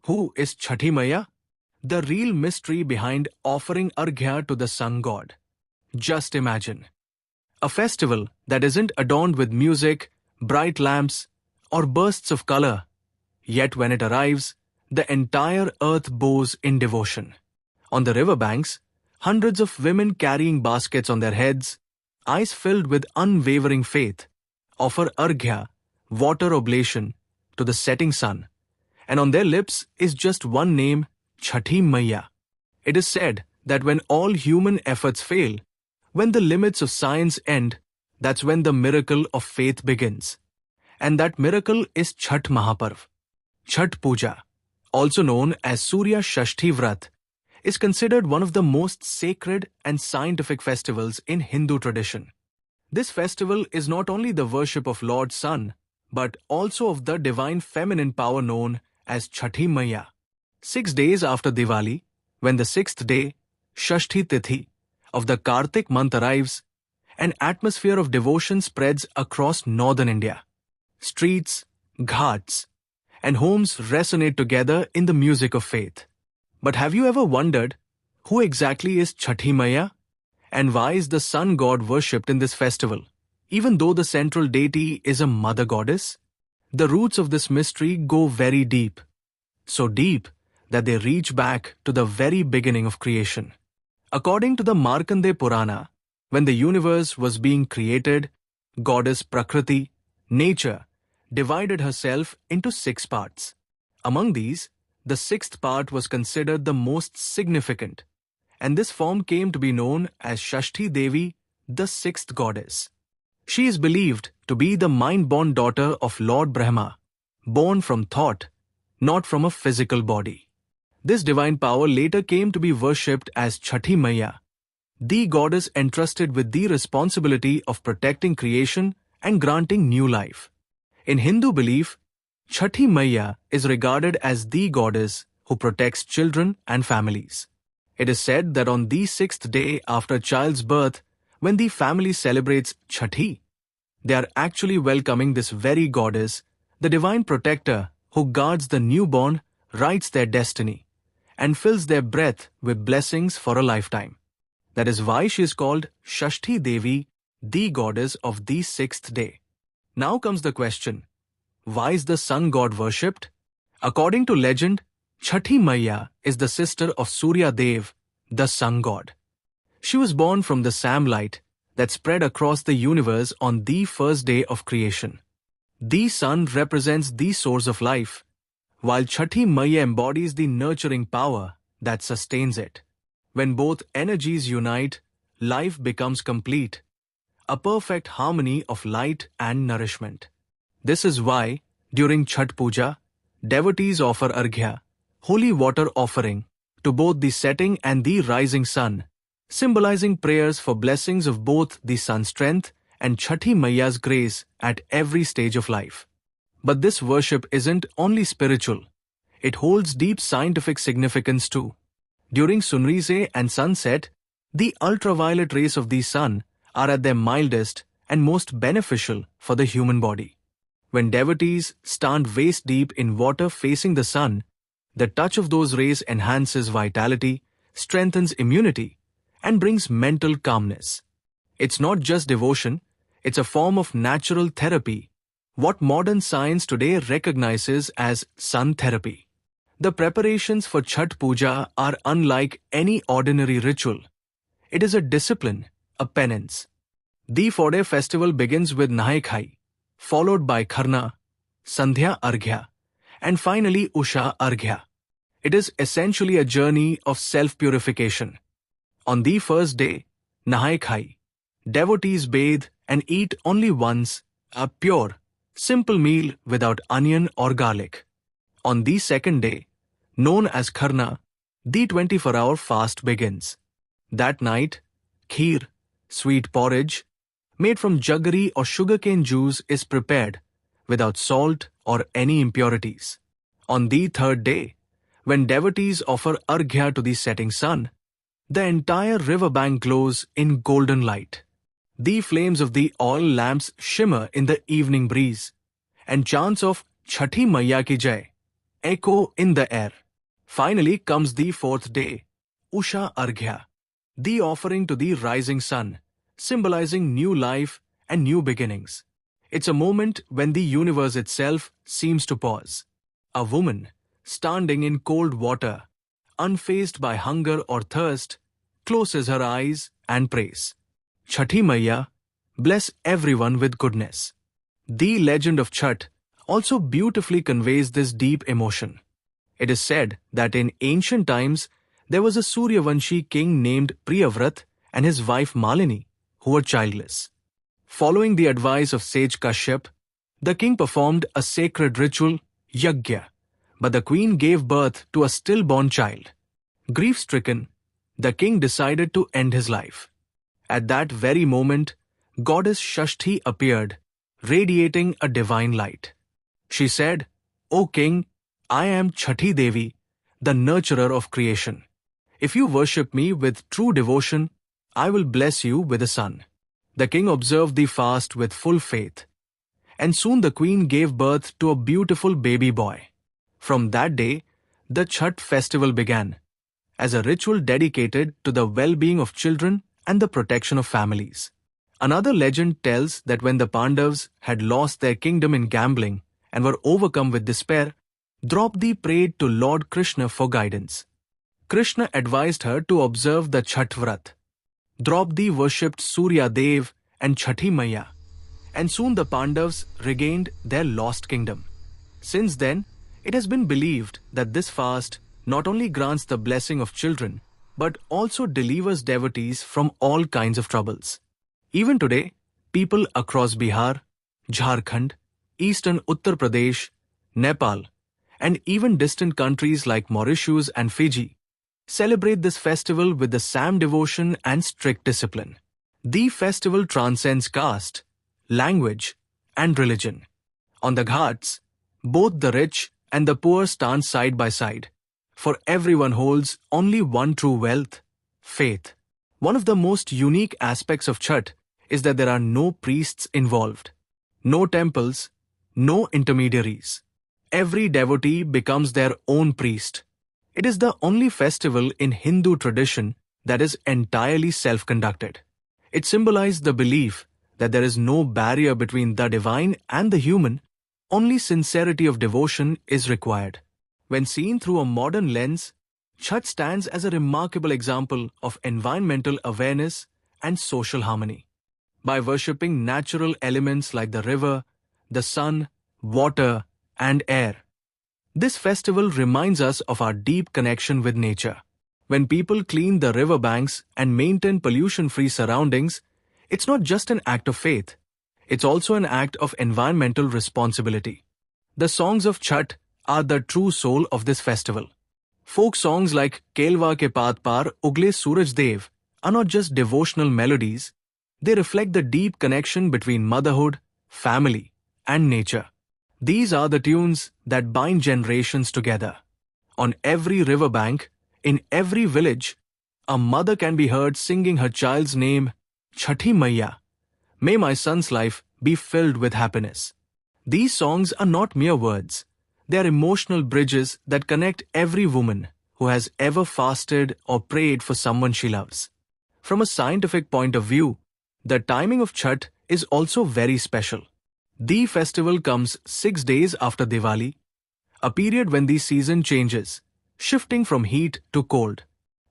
Who is Chhathi Maiya? The real mystery behind offering Arghya to the sun god. Just imagine. A festival that isn't adorned with music, bright lamps, or bursts of color. Yet when it arrives, the entire earth bows in devotion. On the riverbanks, hundreds of women carrying baskets on their heads, eyes filled with unwavering faith, offer Arghya, water oblation, to the setting sun. And on their lips is just one name, Chhathi Maiya. It is said that when all human efforts fail, when the limits of science end, that's when the miracle of faith begins. And that miracle is Chhath Mahaparv. Chhath Puja, also known as Surya Shashti Vrat, is considered one of the most sacred and scientific festivals in Hindu tradition. This festival is not only the worship of Lord Sun, but also of the divine feminine power known as Chhathi Maiya. 6 days after Diwali, when the 6th day, Shashti Tithi, of the Kartik month arrives, an atmosphere of devotion spreads across northern India. Streets, ghats, and homes resonate together in the music of faith. But have you ever wondered who exactly is Chhathi Maiya? And why is the sun god worshipped in this festival, even though the central deity is a mother goddess? The roots of this mystery go very deep. So deep that they reach back to the very beginning of creation. According to the Markandeya Purana, when the universe was being created, goddess Prakriti, nature, divided herself into 6 parts. Among these, the 6th part was considered the most significant, and this form came to be known as Shashti Devi, the 6th goddess. She is believed to be the mind-born daughter of Lord Brahma, born from thought, not from a physical body. This divine power later came to be worshipped as Chhathi Maiya, the goddess entrusted with the responsibility of protecting creation and granting new life. In Hindu belief, Chhathi Maiya is regarded as the goddess who protects children and families. It is said that on the 6th day after a child's birth, when the family celebrates Chhathi, they are actually welcoming this very goddess, the divine protector who guards the newborn, writes their destiny, and fills their breath with blessings for a lifetime. That is why she is called Shashti Devi, the goddess of the 6th day. Now comes the question, why is the sun god worshipped? According to legend, Chhathi Maiya is the sister of Surya Dev, the sun god. She was born from the sunlight that spread across the universe on the first day of creation. The sun represents the source of life, while Chhathi Maiya embodies the nurturing power that sustains it. When both energies unite, life becomes complete, a perfect harmony of light and nourishment. This is why, during Chhath Puja, devotees offer Arghya, holy water offering, to both the setting and the rising sun, symbolizing prayers for blessings of both the sun's strength and Chhathi Maiya's grace at every stage of life. But this worship isn't only spiritual, it holds deep scientific significance too. During sunrise and sunset, the ultraviolet rays of the sun are at their mildest and most beneficial for the human body. When devotees stand waist deep in water facing the sun, the touch of those rays enhances vitality, strengthens immunity, and brings mental calmness. It's not just devotion, it's a form of natural therapy, what modern science today recognizes as sun therapy. The preparations for Chhath Puja are unlike any ordinary ritual. It is a discipline, a penance. The 4-day festival begins with Nahai Khai, followed by Kharna, Sandhya Arghya, and finally Usha Arghya. It is essentially a journey of self-purification. On the first day, Nahai Khai, devotees bathe and eat only once, a pure, simple meal without onion or garlic. On the second day, known as Kharna, the 24-hour fast begins. That night, kheer, sweet porridge, made from jaggery or sugarcane juice is prepared without salt or any impurities. On the third day, when devotees offer Arghya to the setting sun, the entire riverbank glows in golden light. The flames of the oil lamps shimmer in the evening breeze, and chants of Chhathi Maiya ki Jai, echo in the air. Finally comes the fourth day, Usha Arghya, the offering to the rising sun, symbolizing new life and new beginnings. It's a moment when the universe itself seems to pause. A woman, standing in cold water, unfazed by hunger or thirst, closes her eyes and prays. Chhathi Maiya, bless everyone with goodness. The legend of Chhath also beautifully conveys this deep emotion. It is said that in ancient times, there was a Suryavanshi king named Priyavrat and his wife Malini, who were childless. Following the advice of sage Kashyap, the king performed a sacred ritual, Yajna, but the queen gave birth to a stillborn child. Grief-stricken, the king decided to end his life. At that very moment, goddess Shashti appeared, radiating a divine light. She said, "O king, I am Chhathi Devi, the nurturer of creation. If you worship me with true devotion, I will bless you with a son." The king observed the fast with full faith, and soon the queen gave birth to a beautiful baby boy. From that day, the Chhath festival began, as a ritual dedicated to the well-being of children and the protection of families. Another legend tells that when the Pandavas had lost their kingdom in gambling and were overcome with despair, Draupadi prayed to Lord Krishna for guidance. Krishna advised her to observe the Chhath Vrat. Draupadi worshipped Surya Dev and Chhathi Maiya, and soon the Pandavas regained their lost kingdom. Since then, it has been believed that this fast not only grants the blessing of children, but also delivers devotees from all kinds of troubles. Even today, people across Bihar, Jharkhand, eastern Uttar Pradesh, Nepal, and even distant countries like Mauritius and Fiji celebrate this festival with the same devotion and strict discipline. The festival transcends caste, language, and religion. On the ghats, both the rich and the poor stand side by side, for everyone holds only one true wealth, faith. One of the most unique aspects of Chhath is that there are no priests involved, no temples, no intermediaries. Every devotee becomes their own priest. It is the only festival in Hindu tradition that is entirely self-conducted. It symbolizes the belief that there is no barrier between the divine and the human, only sincerity of devotion is required. When seen through a modern lens, Chhath stands as a remarkable example of environmental awareness and social harmony. By worshipping natural elements like the river, the sun, water, and air, this festival reminds us of our deep connection with nature. When people clean the riverbanks and maintain pollution-free surroundings, it's not just an act of faith, it's also an act of environmental responsibility. The songs of Chhath are the true soul of this festival. Folk songs like Kelwa ke paat par ugle Suraj Dev are not just devotional melodies, they reflect the deep connection between motherhood, family, and nature. These are the tunes that bind generations together. On every riverbank, in every village, a mother can be heard singing her child's name, Chhathi Maiya. May my son's life be filled with happiness. These songs are not mere words. They are emotional bridges that connect every woman who has ever fasted or prayed for someone she loves. From a scientific point of view, the timing of Chhath is also very special. The festival comes 6 days after Diwali, a period when the season changes, shifting from heat to cold.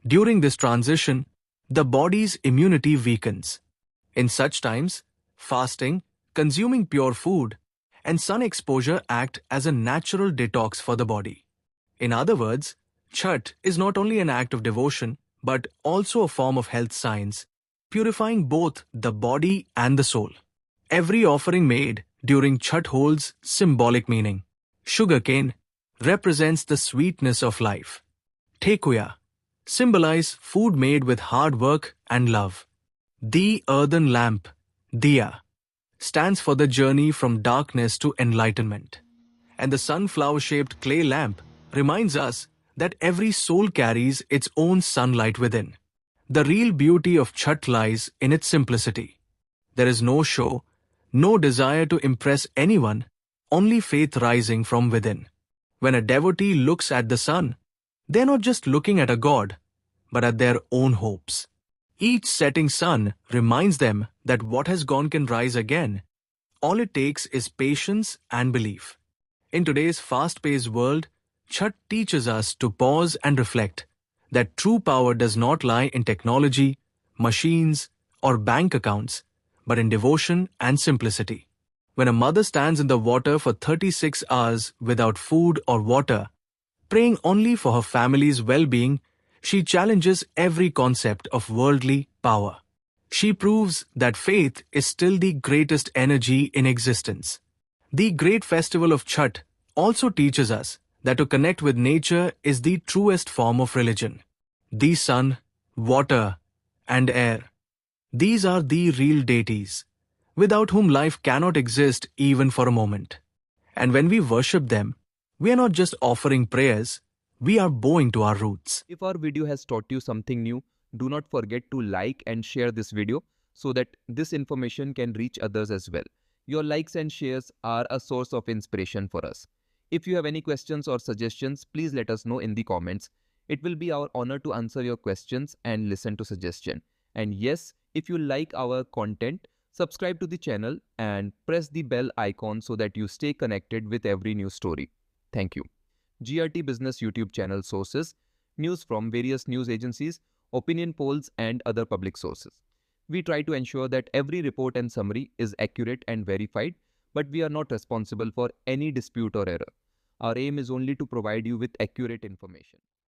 During this transition, the body's immunity weakens. In such times, fasting, consuming pure food, and sun exposure act as a natural detox for the body. In other words, Chhath is not only an act of devotion, but also a form of health science, purifying both the body and the soul. Every offering made during Chhath holds symbolic meaning. Sugarcane represents the sweetness of life. Thekuya symbolize food made with hard work and love. The earthen lamp, Diya, stands for the journey from darkness to enlightenment. And the sunflower-shaped clay lamp reminds us that every soul carries its own sunlight within. The real beauty of Chhath lies in its simplicity. There is no show, no desire to impress anyone, only faith rising from within. When a devotee looks at the sun, they're not just looking at a god, but at their own hopes. Each setting sun reminds them that what has gone can rise again. All it takes is patience and belief. In today's fast-paced world, Chhath teaches us to pause and reflect that true power does not lie in technology, machines, or bank accounts, but in devotion and simplicity. When a mother stands in the water for 36 hours without food or water, praying only for her family's well-being, she challenges every concept of worldly power. She proves that faith is still the greatest energy in existence. The great festival of Chhath also teaches us that to connect with nature is the truest form of religion. The sun, water, and air. These are the real deities, without whom life cannot exist even for a moment. And when we worship them, we are not just offering prayers, we are bowing to our roots. If our video has taught you something new, do not forget to like and share this video so that this information can reach others as well. Your likes and shares are a source of inspiration for us. If you have any questions or suggestions, please let us know in the comments. It will be our honor to answer your questions and listen to suggestions. And yes, if you like our content, subscribe to the channel and press the bell icon so that you stay connected with every new story. Thank you. GRT Business YouTube channel sources, news from various news agencies, opinion polls and other public sources. We try to ensure that every report and summary is accurate and verified, but we are not responsible for any dispute or error. Our aim is only to provide you with accurate information.